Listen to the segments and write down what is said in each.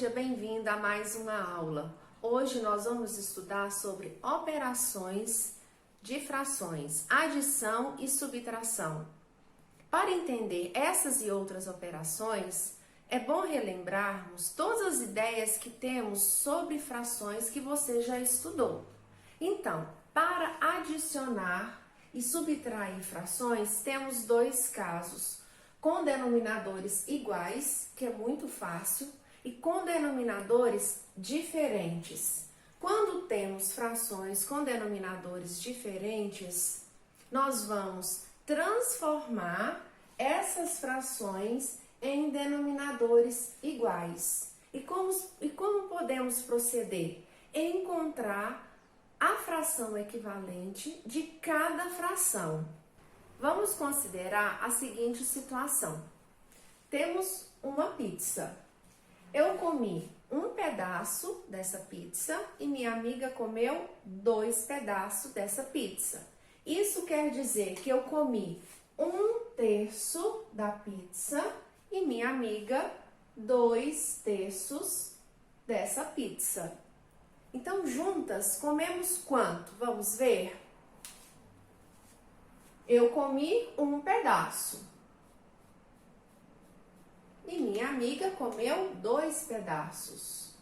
seja bem-vinda a mais uma aula. Hoje nós vamos estudar sobre operações de frações, adição e subtração. Para entender essas e outras operações, é bom relembrarmos todas as ideias que temos sobre frações que você já estudou. Então, para adicionar e subtrair frações, temos dois casos: com denominadores iguais, que é muito fácil, e com denominadores diferentes. Quando temos frações com denominadores diferentes, nós vamos transformar essas frações em denominadores iguais. E como podemos proceder? Encontrar a fração equivalente de cada fração. Vamos considerar a seguinte situação. Temos uma pizza. Eu comi um pedaço dessa pizza e minha amiga comeu 2 pedaços dessa pizza. Isso quer dizer que eu comi 1/3 da pizza e minha amiga 2/3 dessa pizza. Então, juntas, comemos quanto? Vamos ver? Eu comi um pedaço. E minha amiga comeu 2 pedaços.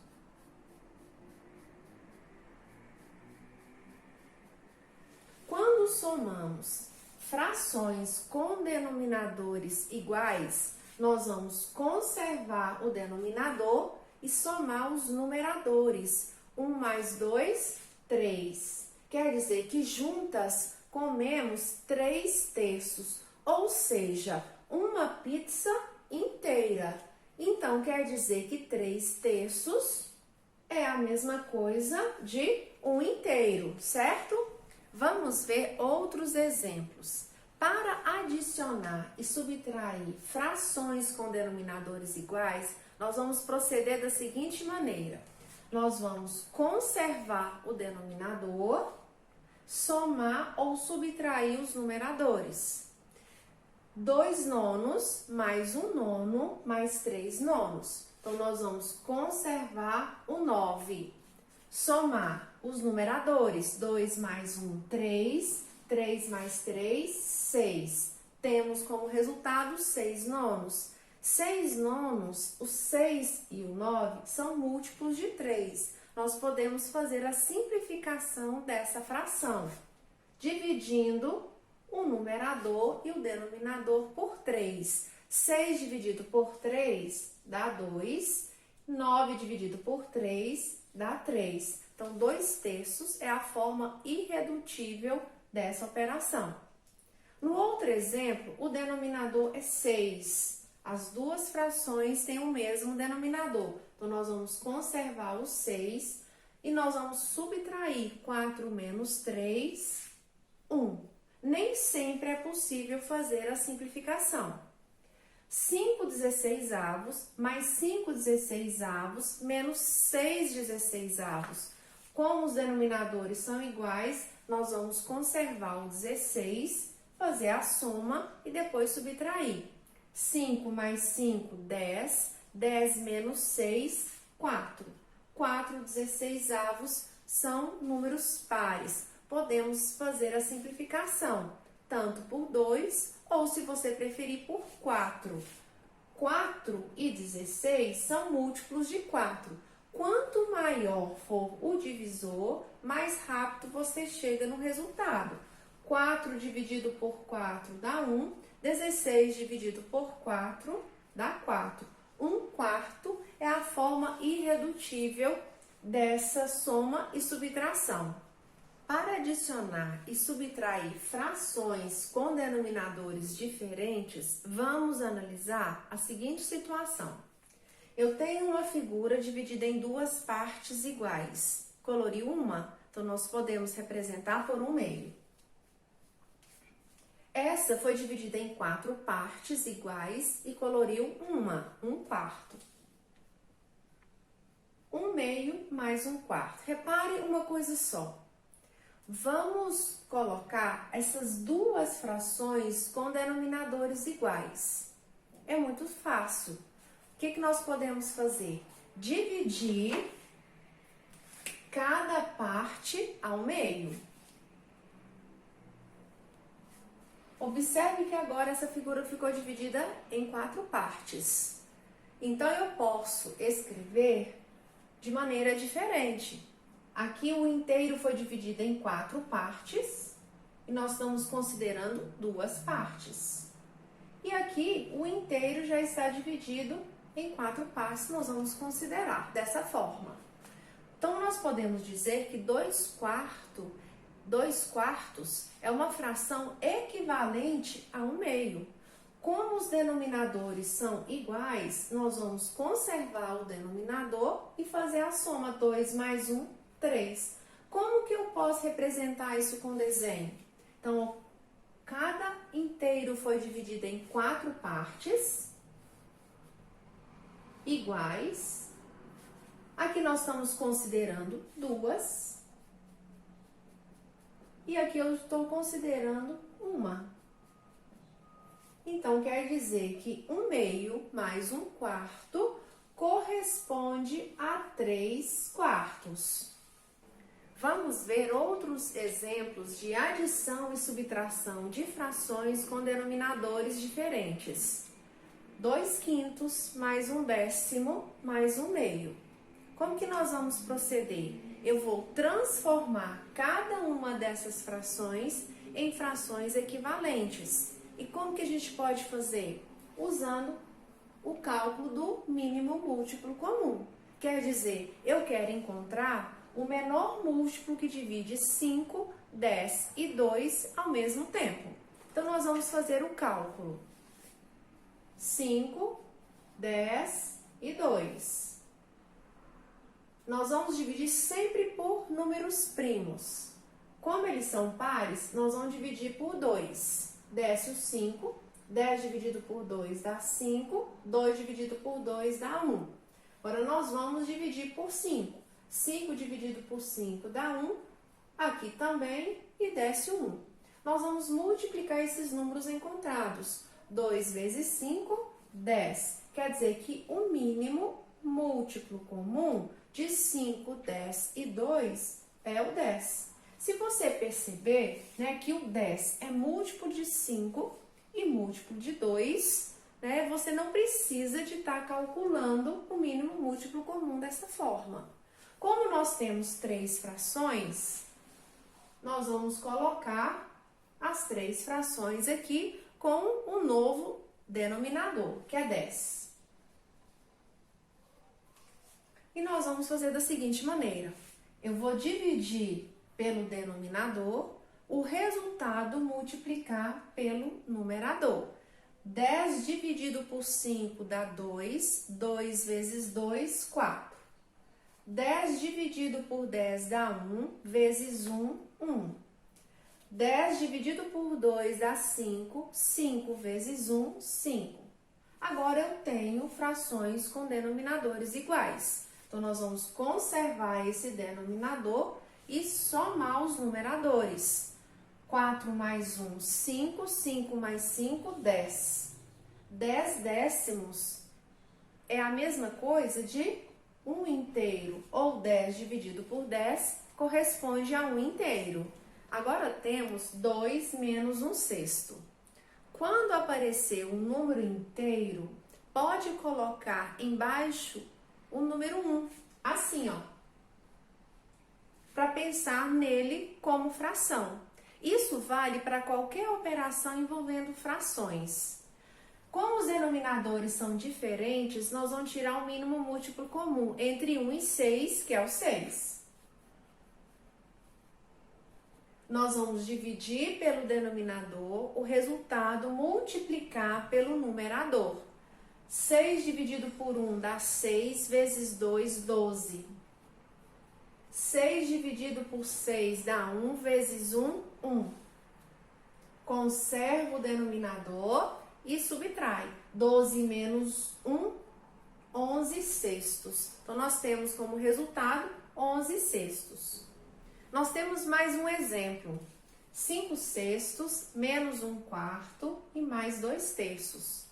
Quando somamos frações com denominadores iguais, nós vamos conservar o denominador e somar os numeradores. 1 mais 2, 3. Quer dizer que juntas comemos 3/3, ou seja, uma pizza inteira. Então, quer dizer que 3/3 é a mesma coisa de 1 inteiro, certo? Vamos ver outros exemplos. Para adicionar e subtrair frações com denominadores iguais, nós vamos proceder da seguinte maneira. Nós vamos conservar o denominador, somar ou subtrair os numeradores. 2 nonos mais 1 nono mais 3 nonos. Então, nós vamos conservar o 9. Somar os numeradores. 2 mais 1, 3. 3 mais 3, 6. Temos como resultado 6 nonos. 6 nonos, o 6 e o 9 são múltiplos de 3. Nós podemos fazer a simplificação dessa fração, dividindo o numerador e o denominador por 3. 6 dividido por 3 dá 2. 9 dividido por 3 dá 3. Então, 2/3 é a forma irredutível dessa operação. No outro exemplo, o denominador é 6. As duas frações têm o mesmo denominador. Então, nós vamos conservar o 6 e nós vamos subtrair 4 menos 3, 1. Nem sempre é possível fazer a simplificação. 5/16 mais 5/16 menos 6/16. Como os denominadores são iguais, nós vamos conservar o 16, fazer a soma e depois subtrair. 5 mais 5, 10. 10 menos 6, 4. 4/16 são números pares. Podemos fazer a simplificação, tanto por 2 ou, se você preferir, por 4. 4 e 16 são múltiplos de 4. Quanto maior for o divisor, mais rápido você chega no resultado. 4 dividido por 4 dá 1. 16 dividido por 4 dá 4. 1/4 é a forma irredutível dessa soma e subtração. Para adicionar e subtrair frações com denominadores diferentes, vamos analisar a seguinte situação. Eu tenho uma figura dividida em 2 partes iguais. Colori uma, então nós podemos representar por 1/2. Essa foi dividida em 4 partes iguais e coloriu uma, 1/4. 1/2 mais 1/4. Repare uma coisa só. Vamos colocar essas duas frações com denominadores iguais. É muito fácil. O que nós podemos fazer? dividir cada parte ao meio. Observe que agora essa figura ficou dividida em 4 partes. Então, eu posso escrever de maneira diferente. Aqui o inteiro foi dividido em 4 partes e nós estamos considerando 2 partes. E aqui o inteiro já está dividido em 4 partes, nós vamos considerar dessa forma. Então, nós podemos dizer que 2 quartos é uma fração equivalente a 1/2. Como os denominadores são iguais, nós vamos conservar o denominador e fazer a soma. 2 mais 1, 3. Como que eu posso representar isso com desenho? Então, cada inteiro foi dividido em 4 partes iguais. Aqui nós estamos considerando 2. E aqui eu estou considerando 1. Então, quer dizer que 1/2 mais 1/4 corresponde a 3 quartos. Vamos ver outros exemplos de adição e subtração de frações com denominadores diferentes. 2/5 mais 1/10 mais 1/2. Como que nós vamos proceder? Eu vou transformar cada uma dessas frações em frações equivalentes. E como que a gente pode fazer? Usando o cálculo do mínimo múltiplo comum. Quer dizer, eu quero encontrar o menor múltiplo que divide 5, 10 e 2 ao mesmo tempo. Então, nós vamos fazer o cálculo. 5, 10 e 2. Nós vamos dividir sempre por números primos. Como eles são pares, nós vamos dividir por 2. Desce o 5, 10 dividido por 2 dá 5, 2 dividido por 2 dá 1. Agora, nós vamos dividir por 5. 5 dividido por 5 dá 1, aqui também, e desce o 1. Nós vamos multiplicar esses números encontrados. 2 vezes 5, 10. Quer dizer que o mínimo múltiplo comum de 5, 10 e 2 é o 10. Se você perceber, né, que o 10 é múltiplo de 5 e múltiplo de 2, né, você não precisa de estar calculando o mínimo múltiplo comum dessa forma. Como nós temos 3 frações, nós vamos colocar as 3 frações aqui com um novo denominador, que é 10. E nós vamos fazer da seguinte maneira. Eu vou dividir pelo denominador, o resultado multiplicar pelo numerador. 10 dividido por 5 dá 2, 2 vezes 2, 4. 10 dividido por 10 dá 1, vezes 1, 1. 10 dividido por 2 dá 5, 5 vezes 1, 5. Agora eu tenho frações com denominadores iguais. Então, nós vamos conservar esse denominador e somar os numeradores. 4 mais 1, 5, 5 mais 5, 10. 10 décimos é a mesma coisa de 1 inteiro, ou 10 dividido por 10 corresponde a 1 inteiro. Agora temos 2 menos 1/6. Quando aparecer um número inteiro, pode colocar embaixo o número 1, assim, ó, para pensar nele como fração. Isso vale para qualquer operação envolvendo frações. Como os denominadores são diferentes, nós vamos tirar o mínimo múltiplo comum entre 1 e 6, que é o 6. Nós vamos dividir pelo denominador, o resultado multiplicar pelo numerador. 6 dividido por 1 dá 6, vezes 2, 12. 6 dividido por 6 dá 1, vezes 1, 1. Conserva o denominador e subtrai. 12 menos 1, 11/6. Então, nós temos como resultado 11/6. Nós temos mais um exemplo. 5/6 menos 1/4 e mais 2/3.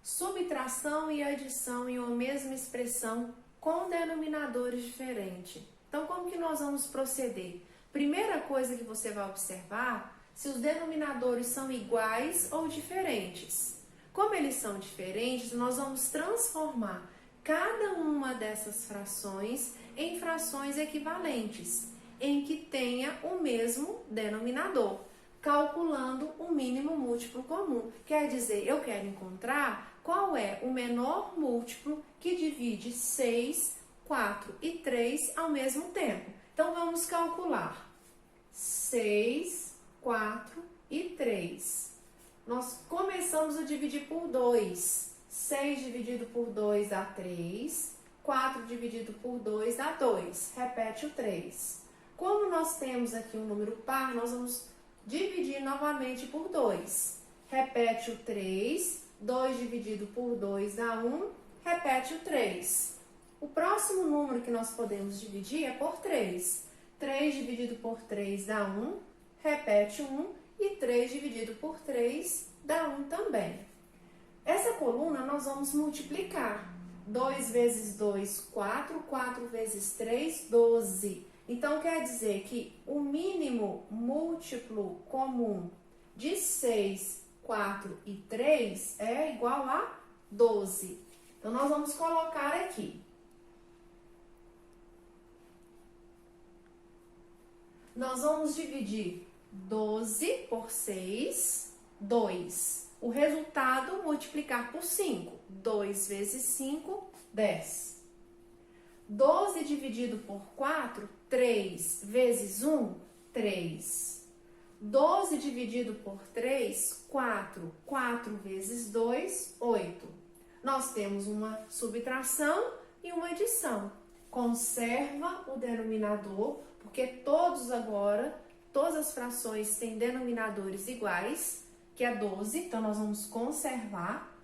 Subtração e adição em uma mesma expressão com denominadores diferentes. Então, como que nós vamos proceder? Primeira coisa que você vai observar, se os denominadores são iguais ou diferentes. Como eles são diferentes, nós vamos transformar cada uma dessas frações em frações equivalentes, em que tenha o mesmo denominador, calculando o mínimo múltiplo comum. Quer dizer, eu quero encontrar qual é o menor múltiplo que divide 6, 4 e 3 ao mesmo tempo. Então, vamos calcular 6, 4 e 3. Nós começamos a dividir por 2. 6 dividido por 2 dá 3. 4 dividido por 2 dá 2. Repete o 3. Como nós temos aqui um número par, nós vamos dividir novamente por 2. Repete o 3. 2 dividido por 2 dá 1. Repete o 3. O próximo número que nós podemos dividir é por 3. 3 dividido por 3 dá 1. Repete 1. E 3 dividido por 3 dá 1 também. Essa coluna nós vamos multiplicar. 2 vezes 2, 4. 4 vezes 3, 12. Então, quer dizer que o mínimo múltiplo comum de 6, 4 e 3 é igual a 12. Então, nós vamos colocar aqui. Nós vamos dividir 12 por 6, 2. O resultado, multiplicar por 5. 2 vezes 5, 10. 12 dividido por 4, 3 vezes 1, 3. 12 dividido por 3, 4. 4 vezes 2, 8. Nós temos uma subtração e uma adição. Conserva o denominador, porque todas as frações têm denominadores iguais, que é 12, então nós vamos conservar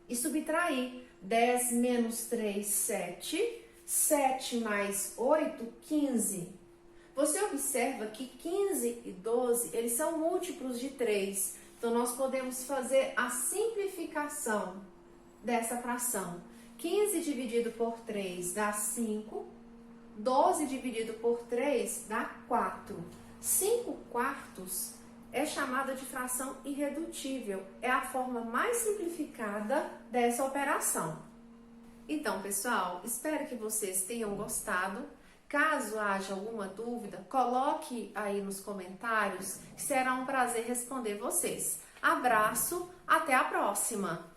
e subtrair. 10 menos 3, 7. 7 mais 8, 15. Você observa que 15 e 12, eles são múltiplos de 3. Então, nós podemos fazer a simplificação dessa fração. 15 dividido por 3 dá 5. 12 dividido por 3 dá 4. 5 quartos é chamada de fração irredutível. É a forma mais simplificada dessa operação. Então, pessoal, espero que vocês tenham gostado. Caso haja alguma dúvida, coloque aí nos comentários, que será um prazer responder vocês. Abraço, até a próxima!